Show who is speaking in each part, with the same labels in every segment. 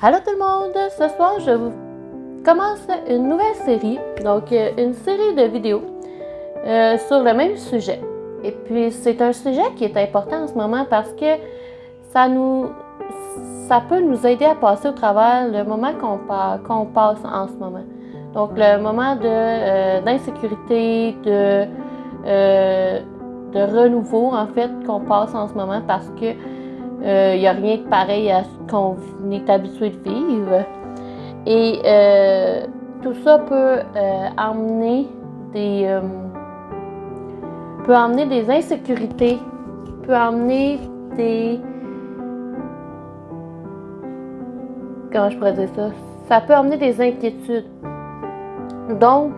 Speaker 1: Allô tout le monde! Ce soir, je vous commence une nouvelle série, donc une série de vidéos sur le même sujet. Et puis, c'est un sujet qui est important en ce moment parce que ça peut nous aider à passer au travers le moment qu'on passe en ce moment. Donc, le moment d'insécurité, de renouveau, en fait, qu'on passe en ce moment parce que il n'y a rien de pareil à ce qu'on est habitué de vivre. Et tout ça peut amener des insécurités, peut amener des... Comment je pourrais dire ça? Ça peut amener des inquiétudes. Donc,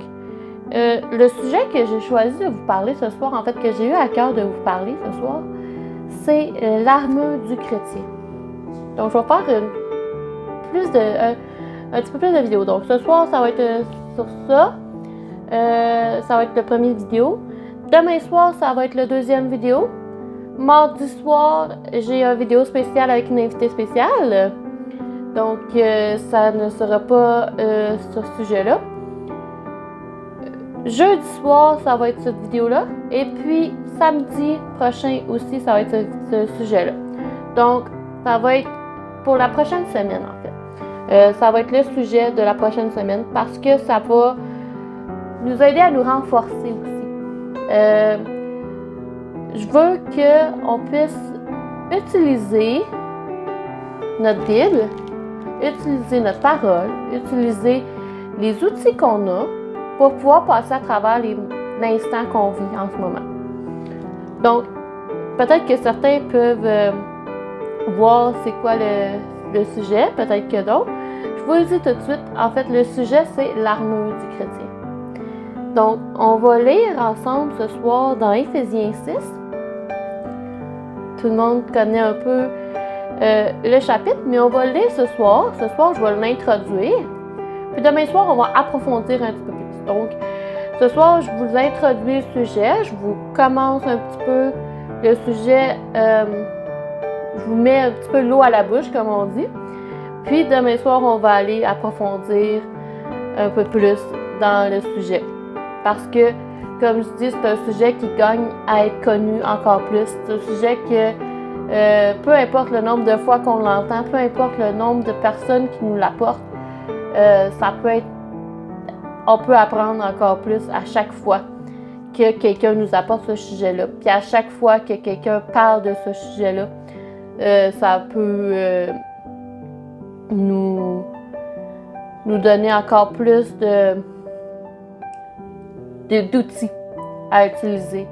Speaker 1: le sujet que j'ai choisi de vous parler ce soir, en fait, que j'ai eu à cœur de vous parler ce soir, c'est l'armure du chrétien. Donc, je vais faire un petit peu plus de vidéos. Donc, ce soir, ça va être sur ça. Ça va être le premier vidéo. Demain soir, ça va être le deuxième vidéo. Mardi soir, j'ai une vidéo spéciale avec une invitée spéciale. Donc, ça ne sera pas sur ce sujet-là. Jeudi soir, ça va être cette vidéo-là. Et puis, samedi prochain aussi, ça va être ce sujet-là. Donc, ça va être pour la prochaine semaine, en fait. Ça va être le sujet de la prochaine semaine parce que ça va nous aider à nous renforcer aussi. Je veux qu'on puisse utiliser notre Bible, utiliser notre parole, utiliser les outils qu'on a pour pouvoir passer à travers l'instant qu'on vit en ce moment. Donc, peut-être que certains peuvent voir c'est quoi le sujet, peut-être que d'autres. Je vous le dis tout de suite, en fait, le sujet, c'est l'armure du chrétien. Donc, on va lire ensemble ce soir dans Éphésiens 6. Tout le monde connaît un peu le chapitre, mais on va le lire ce soir. Ce soir, je vais l'introduire. Puis demain soir, on va approfondir un petit peu plus. Donc, ce soir, je vous introduis le sujet. Je vous commence un petit peu le sujet. Je vous mets un petit peu l'eau à la bouche, comme on dit. Puis demain soir, on va aller approfondir un peu plus dans le sujet. Parce que, comme je dis, c'est un sujet qui gagne à être connu encore plus. C'est un sujet que, peu importe le nombre de fois qu'on l'entend, peu importe le nombre de personnes qui nous l'apportent, on peut apprendre encore plus à chaque fois que quelqu'un nous apporte ce sujet-là. Puis à chaque fois que quelqu'un parle de ce sujet-là, ça peut nous donner encore plus d'outils à utiliser.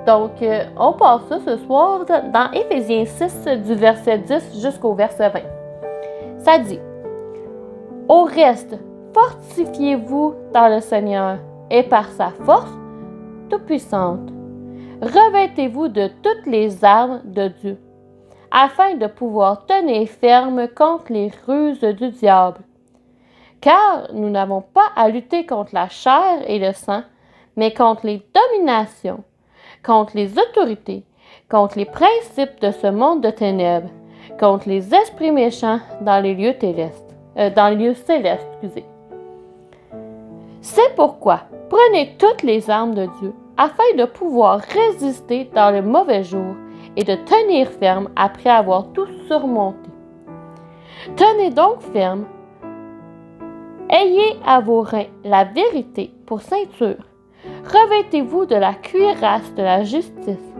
Speaker 1: Donc, on passe ça ce soir dans Éphésiens 6, du verset 10 jusqu'au verset 20. Ça dit: « Au reste, fortifiez-vous dans le Seigneur et par sa force toute-puissante. Revêtez-vous de toutes les armes de Dieu, afin de pouvoir tenir ferme contre les ruses du diable. Car nous n'avons pas à lutter contre la chair et le sang, mais contre les dominations, contre les autorités, contre les principes de ce monde de ténèbres, contre les esprits méchants dans les lieux célestes. C'est pourquoi prenez toutes les armes de Dieu, afin de pouvoir résister dans le mauvais jour et de tenir ferme après avoir tout surmonté. Tenez donc ferme. Ayez à vos reins la vérité pour ceinture. Revêtez-vous de la cuirasse de la justice.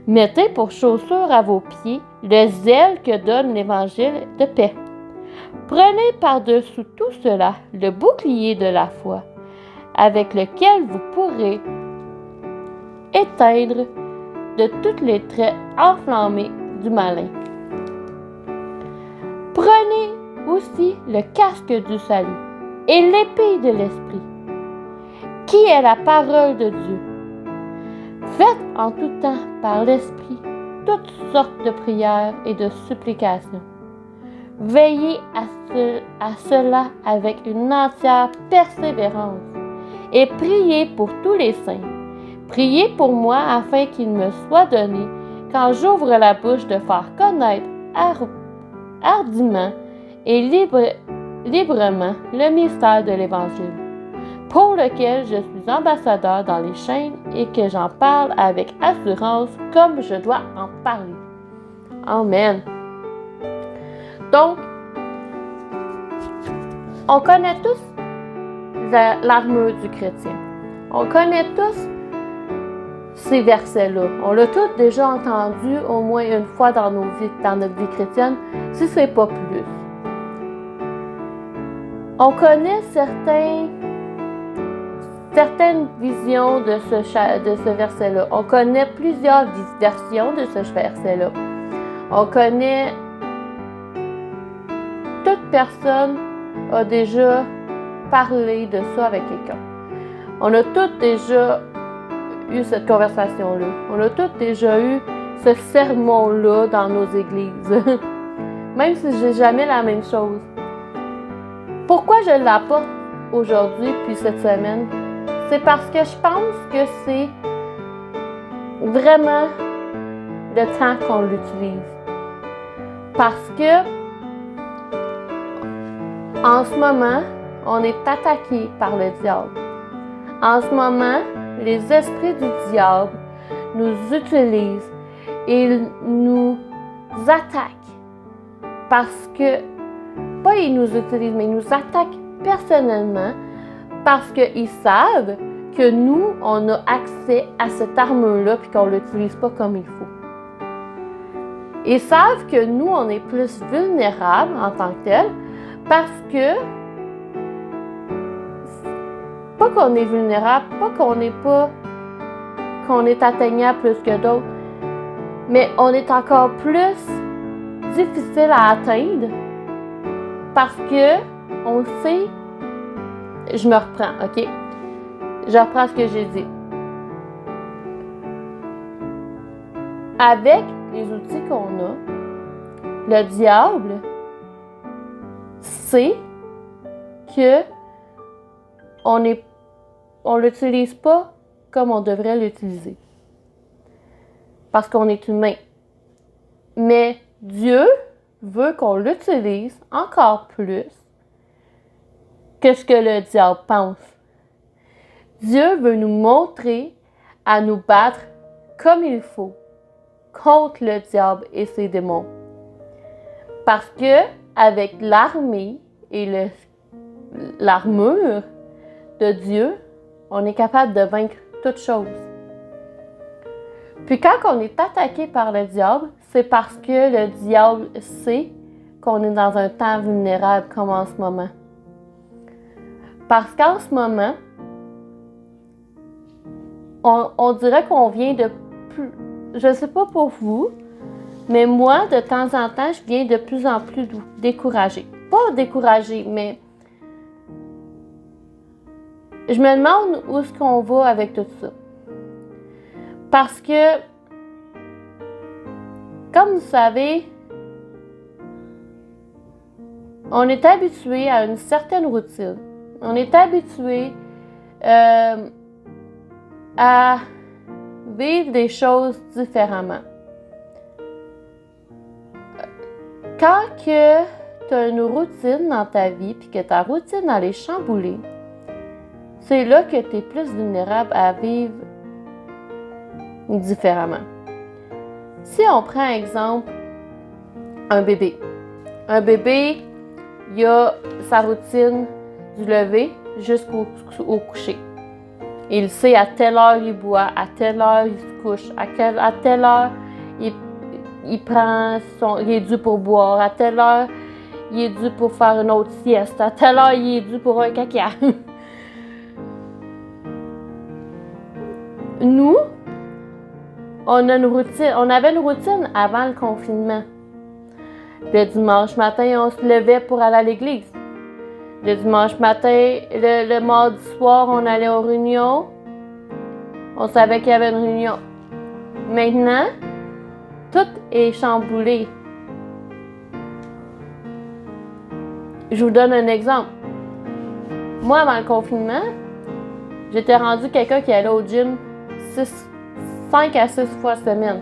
Speaker 1: Mettez pour chaussure à vos pieds le zèle que donne l'évangile de paix. Prenez par-dessous tout cela le bouclier de la foi, avec lequel vous pourrez éteindre de tous les traits enflammés du malin. Prenez aussi le casque du salut et l'épée de l'esprit, qui est la parole de Dieu. Faites en tout temps par l'esprit toutes sortes de prières et de supplications. Veillez à cela avec une entière persévérance et priez pour tous les saints. Priez pour moi afin qu'il me soit donné, quand j'ouvre la bouche, de faire connaître hardiment et librement le mystère de l'Évangile, pour lequel je suis ambassadeur dans les chaînes et que j'en parle avec assurance comme je dois en parler. Amen. Donc, on connaît tous l'armure du chrétien. On connaît tous ces versets-là. On l'a tous déjà entendu au moins une fois dans notre vie chrétienne, si ce n'est pas plus. On connaît certaines visions de ce verset-là. On connaît plusieurs versions de ce verset-là. On connaît... Toute personne a déjà parlé de ça avec quelqu'un. On a tous déjà eu cette conversation-là. On a tous déjà eu ce sermon-là dans nos églises. Même si je n'ai jamais la même chose. Pourquoi je l'apporte aujourd'hui puis cette semaine? C'est parce que je pense que c'est vraiment le temps qu'on l'utilise. Parce que en ce moment, on est attaqué par le diable. En ce moment, les esprits du diable nous utilisent et nous attaquent. Parce que, pas ils nous utilisent, mais ils nous attaquent personnellement parce qu'ils savent que nous, on a accès à cette armure-là et qu'on ne l'utilise pas comme il faut. Ils savent que nous, on est plus vulnérables en tant que tels parce que, pas qu'on est vulnérable, pas qu'on est atteignable plus que d'autres, mais on est encore plus difficile à atteindre parce que on sait, je me reprends, ok? Je reprends ce que j'ai dit. Avec les outils qu'on a, le diable sait que on l'utilise pas comme on devrait l'utiliser. Parce qu'on est humain. Mais Dieu veut qu'on l'utilise encore plus que ce que le diable pense. Dieu veut nous montrer à nous battre comme il faut contre le diable et ses démons. Parce que avec l'armée et l'armure de Dieu, on est capable de vaincre toutes choses. Puis quand on est attaqué par le diable, c'est parce que le diable sait qu'on est dans un temps vulnérable comme en ce moment. Parce qu'en ce moment, on dirait qu'on vient de plus... Je ne sais pas pour vous, mais moi, de temps en temps, je viens de plus en plus découragée. Pas découragée, mais je me demande où est-ce qu'on va avec tout ça. Parce que, comme vous savez, on est habitué à une certaine routine. On est habitué à vivre des choses différemment. Quand que tu as une routine dans ta vie puis que ta routine elle est chamboulée, c'est là que tu es plus vulnérable à vivre différemment. Si on prend exemple un bébé. Un bébé, il a sa routine du lever jusqu'au coucher. Il sait à telle heure il boit, à telle heure il se couche, à telle heure il est dû pour boire, à telle heure il est dû pour faire une autre sieste, à telle heure il est dû pour un caca. Nous, on avait une routine avant le confinement. Le dimanche matin, on se levait pour aller à l'église. Le dimanche matin, le mardi soir, on allait aux réunions. On savait qu'il y avait une réunion. Maintenant, tout est chamboulé. Je vous donne un exemple. Moi, avant le confinement, j'étais rendue quelqu'un qui allait au gym 5 à 6 fois semaine.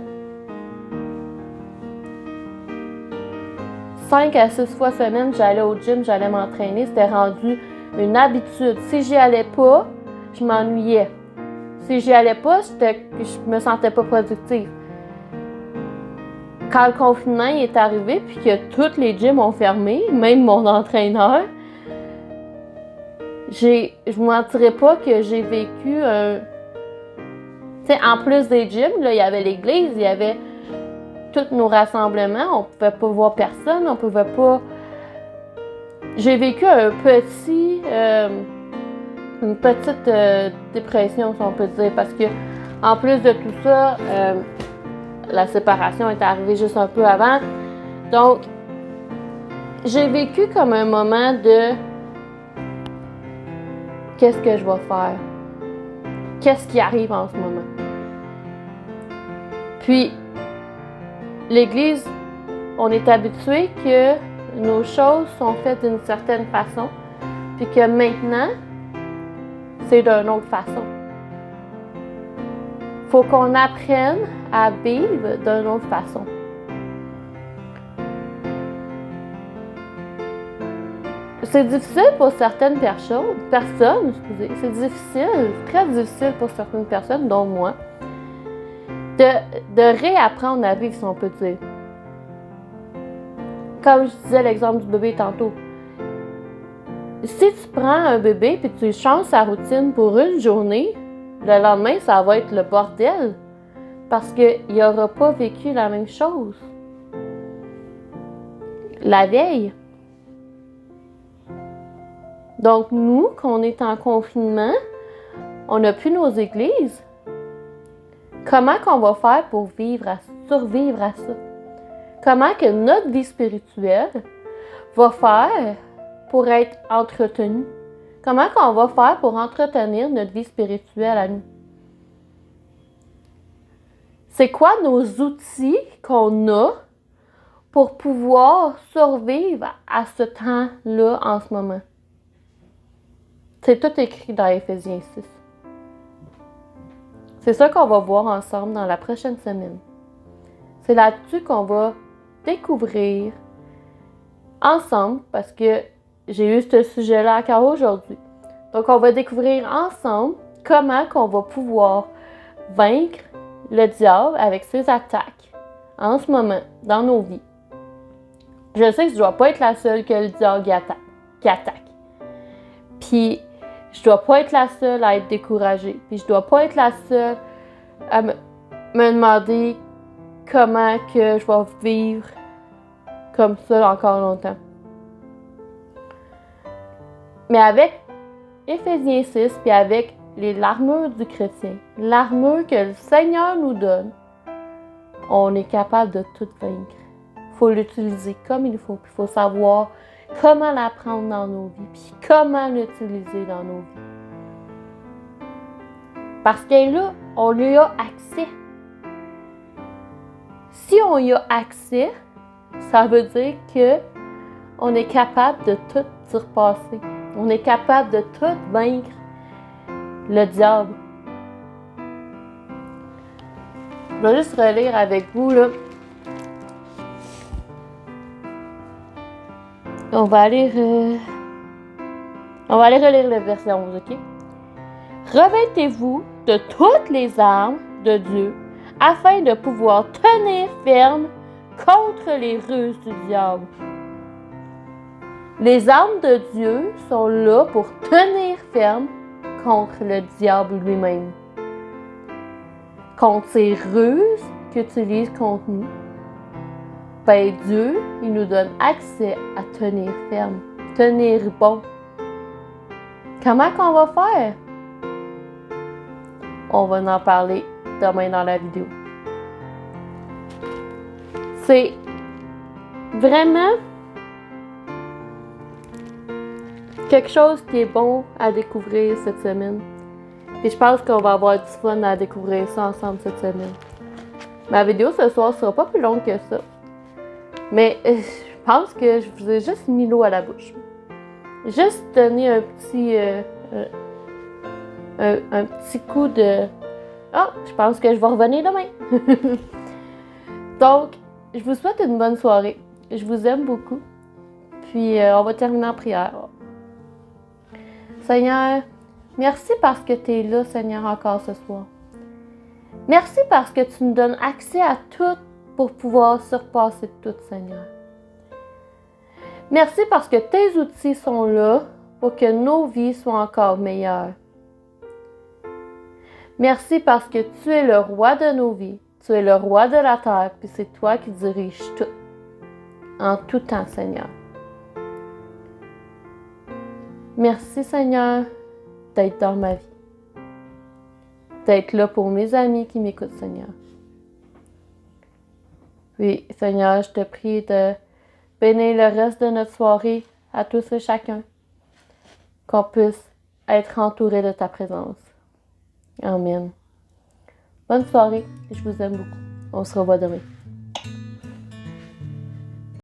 Speaker 1: 5 à 6 fois semaine, j'allais au gym, j'allais m'entraîner. C'était rendu une habitude. Si j'y allais pas, je m'ennuyais. Si j'y allais pas, je me sentais pas productive. Quand le confinement est arrivé, puis que tous les gyms ont fermé, même mon entraîneur, je vous mentirais pas que j'ai vécu un... Tu sais, en plus des gyms, là, il y avait l'église, il y avait tous nos rassemblements, on pouvait pas voir personne, on pouvait pas... J'ai vécu une petite dépression, si on peut dire, parce que en plus de tout ça, la séparation est arrivée juste un peu avant. Donc, j'ai vécu comme un moment de qu'est-ce que je vais faire? Qu'est-ce qui arrive en ce moment? Puis, l'Église, on est habitué que nos choses sont faites d'une certaine façon, puis que maintenant, c'est d'une autre façon. Faut qu'on apprenne à vivre d'une autre façon. C'est difficile pour certaines personnes, c'est difficile, très difficile pour certaines personnes, dont moi, de réapprendre à vivre, si on peut dire. Comme je disais l'exemple du bébé tantôt. Si tu prends un bébé et tu changes sa routine pour une journée, le lendemain, ça va être le bordel. Parce qu'il n'aura pas vécu la même chose. La veille. Donc, nous, qu'on est en confinement, on n'a plus nos églises. Comment qu'on va faire pour survivre à ça? Comment que notre vie spirituelle va faire pour être entretenue? Comment qu'on va faire pour entretenir notre vie spirituelle à nous? C'est quoi nos outils qu'on a pour pouvoir survivre à ce temps-là en ce moment? C'est tout écrit dans Éphésiens 6. C'est ça qu'on va voir ensemble dans la prochaine semaine. C'est là-dessus qu'on va découvrir ensemble, parce que j'ai eu ce sujet-là encore aujourd'hui. Donc, on va découvrir ensemble comment qu'on va pouvoir vaincre le diable avec ses attaques en ce moment dans nos vies. Je sais que je ne dois pas être la seule que le diable qui attaque. Puis, je dois pas être la seule à être découragée. Puis, je dois pas être la seule à me demander comment que je vais vivre comme ça encore longtemps. Mais avec Éphésiens 6, puis avec l'armure du chrétien, l'armure que le Seigneur nous donne, on est capable de tout vaincre. Il faut l'utiliser comme il faut, puis il faut savoir comment la prendre dans nos vies, puis comment l'utiliser dans nos vies. Parce que là, on lui a accès. Si on y a accès, ça veut dire que on est capable de tout surpasser. On est capable de tout vaincre le diable. Je vais juste relire avec vous, là. On va aller relire le verset 11, OK? Revêtez-vous de toutes les armes de Dieu afin de pouvoir tenir ferme contre les ruses du diable. Les armes de Dieu sont là pour tenir ferme contre le diable lui-même. Contre ses ruses qu'il utilise contre nous. Ben Dieu, il nous donne accès à tenir ferme, tenir bon. Comment qu'on va faire? On va en parler demain dans la vidéo. C'est vraiment quelque chose qui est bon à découvrir cette semaine. Et je pense qu'on va avoir du fun à découvrir ça ensemble cette semaine. Ma vidéo ce soir sera pas plus longue que ça. Mais je pense que je vous ai juste mis l'eau à la bouche. Juste donner un petit coup de... Ah, je pense que je vais revenir demain. Donc, je vous souhaite une bonne soirée. je vous aime beaucoup. Puis, on va terminer en prière. Seigneur, merci parce que tu es là, Seigneur, encore ce soir. Merci parce que tu nous donnes accès à tout pour pouvoir surpasser tout, Seigneur. Merci parce que tes outils sont là pour que nos vies soient encore meilleures. Merci parce que tu es le roi de nos vies, tu es le roi de la terre, puis c'est toi qui diriges tout, en tout temps, Seigneur. Merci, Seigneur, d'être dans ma vie, d'être là pour mes amis qui m'écoutent, Seigneur. Oui, Seigneur, je te prie de bénir le reste de notre soirée à tous et chacun, qu'on puisse être entouré de ta présence. Amen. Bonne soirée, je vous aime beaucoup. On se revoit demain.